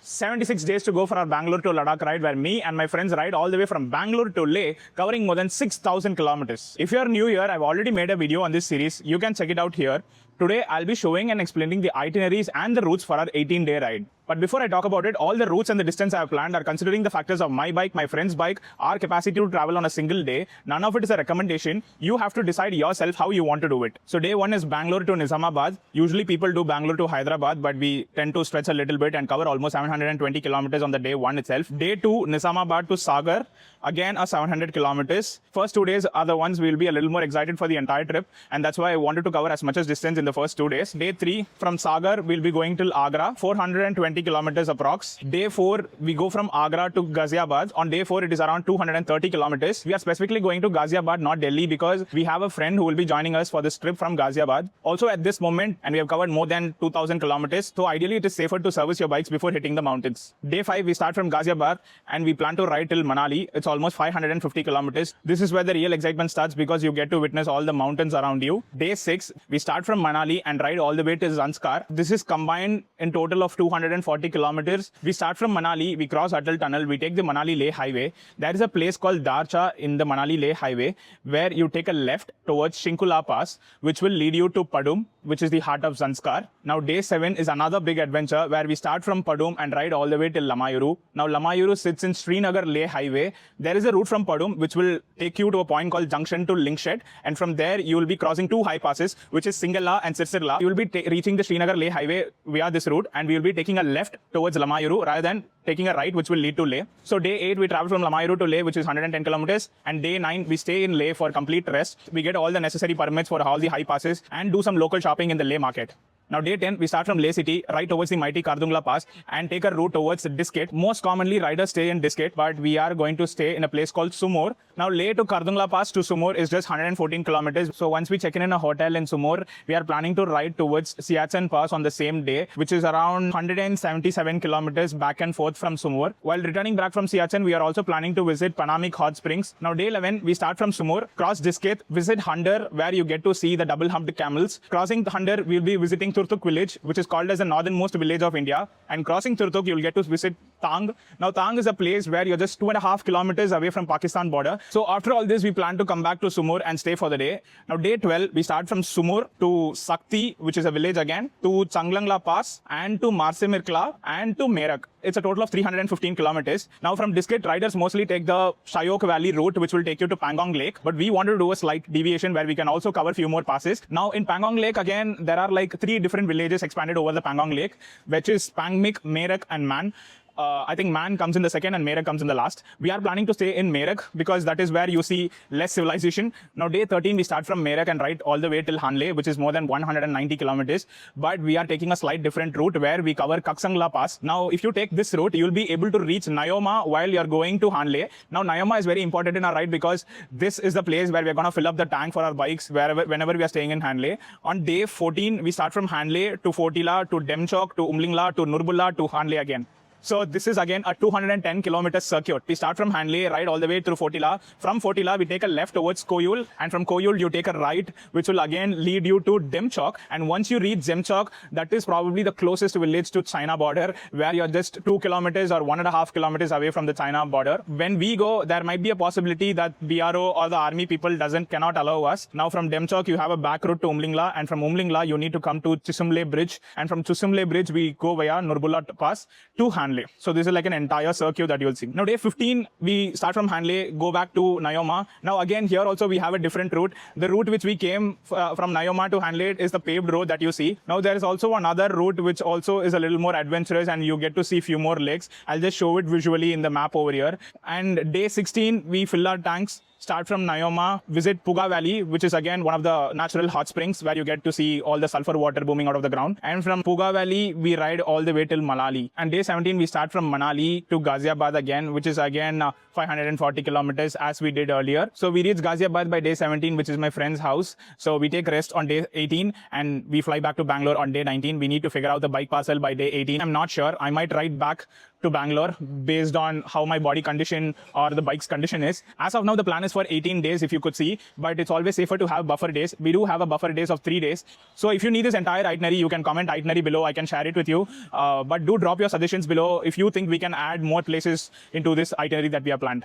76 days to go for our Bangalore to Ladakh ride, where me and my friends ride all the way from Bangalore to Leh, covering more than 6,000 kilometers. If you are new here, I've already made a video on this series. You can check it out here. Today, I'll be showing and explaining the itineraries and the routes for our 18-day ride. But before I talk about it, all the routes and the distance I have planned are considering the factors of my bike, my friend's bike, our capacity to travel on a single day. None of it is a recommendation. You have to decide yourself how you want to do it. So day one is Bangalore to Nizamabad. Usually people do Bangalore to Hyderabad, but we tend to stretch a little bit and cover almost 720 kilometers on the day one itself. Day two, Nizamabad to Sagar. Again, a 700 kilometers. First 2 days are the ones we'll be a little more excited for the entire trip. And that's why I wanted to cover as much as distance in the first 2 days. Day three, from Sagar, we'll be going till Agra, 420 kilometers approx. Day four, we go from Agra to Ghaziabad. On day four, it is around 230 kilometers. We are specifically going to Ghaziabad, not Delhi, because we have a friend who will be joining us for this trip from Ghaziabad. Also at this moment, and we have covered more than 2,000 kilometers. So ideally, it is safer to service your bikes before hitting the mountains. Day five, we start from Ghaziabad and we plan to ride till Manali. It's almost 550 kilometers. This is where the real excitement starts because you get to witness all the mountains around you. Day six, we start from Manali and ride all the way to Zanskar. This is combined in total of 240 kilometers. We start from Manali, we cross Atal Tunnel, we take the Manali-Leh highway. There is a place called Darcha in the Manali-Leh highway where you take a left towards Shinkula Pass, which will lead you to Padum, which is the heart of Zanskar. Now day 7 is another big adventure where we start from Padum and ride all the way till Lamayuru. Now Lamayuru sits in Srinagar-Leh highway. There is a route from Padum which will take you to a point called Junction to Linkshed, and from there you will be crossing two high passes, which is Singala and Sirsirla. You will be reaching the Srinagar-Leh highway via this route, and we will be taking a left towards Lamayuru rather than taking a right, which will lead to Leh. So day 8, we travel from Lamayuru to Leh, which is 110 kilometers. And day 9, we stay in Leh for complete rest. We get all the necessary permits for all the high passes and do some local shopping in the Leh market. Now day 10, we start from Leh city, right towards the mighty Kardungla Pass and take a route towards Diskit. Most commonly, riders stay in Diskit, but we are going to stay in a place called Sumor. Now Leh to Kardungla Pass to Sumor is just 114 kilometers. So once we check in a hotel in Sumor, we are planning to ride towards Siachen Pass on the same day, which is around 177 kilometers back and forth from Sumor. While returning back from Siachen, we are also planning to visit Panamik Hot Springs. Now day 11, we start from Sumor, cross Diskit, visit Hunter, where you get to see the double-humped camels. Crossing Hunter, we'll be visiting Turtuk village, which is called as the northernmost village of India. And crossing Turtuk, you'll get to visit Tang. Now Tang is a place where you're just 2.5 kilometers away from Pakistan border. So after all this, we plan to come back to Sumur and stay for the day. Now day 12, we start from Sumur to Sakti, which is a village again, to Changlangla Pass and to Marsemirkla and to Merak. It's a total of 315 kilometers. Now from Diskit, riders mostly take the Shayok Valley route, which will take you to Pangong Lake. But we wanted to do a slight deviation where we can also cover a few more passes. Now in Pangong Lake, again, there are like 3 different villages expanded over the Pangong Lake, which is Pangmik, Merak and Man. I think Man comes in the second and Merak comes in the last. We are planning to stay in Merak because that is where you see less civilization. Now day 13, we start from Merak and ride all the way till Hanle, which is more than 190 kilometers. But we are taking a slight different route where we cover Kaksangla Pass. Now if you take this route, you'll be able to reach Nyoma while you're going to Hanle. Now Nyoma is very important in our ride because this is the place where we're going to fill up the tank for our bikes whenever we are staying in Hanle. On day 14, we start from Hanle to Fortila to Demchok to Umlingla to Nurbulla to Hanle again. So this is again a 210 kilometer circuit. We start from Hanle, ride all the way through Fortila. From Fortila, we take a left towards Koyul, and from Koyul, you take a right, which will again lead you to Demchok. And once you reach Demchok, that is probably the closest village to China border, where you're just 2 kilometers or 1.5 kilometers away from the China border. When we go, there might be a possibility that BRO or the army people cannot allow us. Now from Demchok, you have a back route to Umlingla, and from Umlingla, you need to come to Chisumle Bridge. And from Chisumle Bridge, we go via Nurbulla Pass to Hanle. So this is like an entire circuit that you'll see. Now day 15, we start from Hanle, go back to Nyoma. Now again, here also we have a different route. The route which we came from Nyoma to Hanle is the paved road that you see. Now there is also another route which also is a little more adventurous and you get to see few more lakes. I'll just show it visually in the map over here. And day 16, we fill our tanks. Start from Nyoma, visit Puga Valley, which is again one of the natural hot springs where you get to see all the sulfur water booming out of the ground. And from Puga Valley, we ride all the way till Manali. And day 17, we start from Manali to Ghaziabad again, which is again 540 kilometers as we did earlier. So we reach Ghaziabad by day 17, which is my friend's house. So we take rest on day 18 and we fly back to Bangalore on day 19. We need to figure out the bike parcel by day 18. I'm not sure. I might ride back to Bangalore based on how my body condition or the bike's condition is. As of now, the plan is for 18 days, if you could see, but it's always safer to have buffer days. We do have a buffer days of 3 days. So if you need this entire itinerary, you can comment itinerary below. I can share it with you. But do drop your suggestions below if you think we can add more places into this itinerary that we have planned.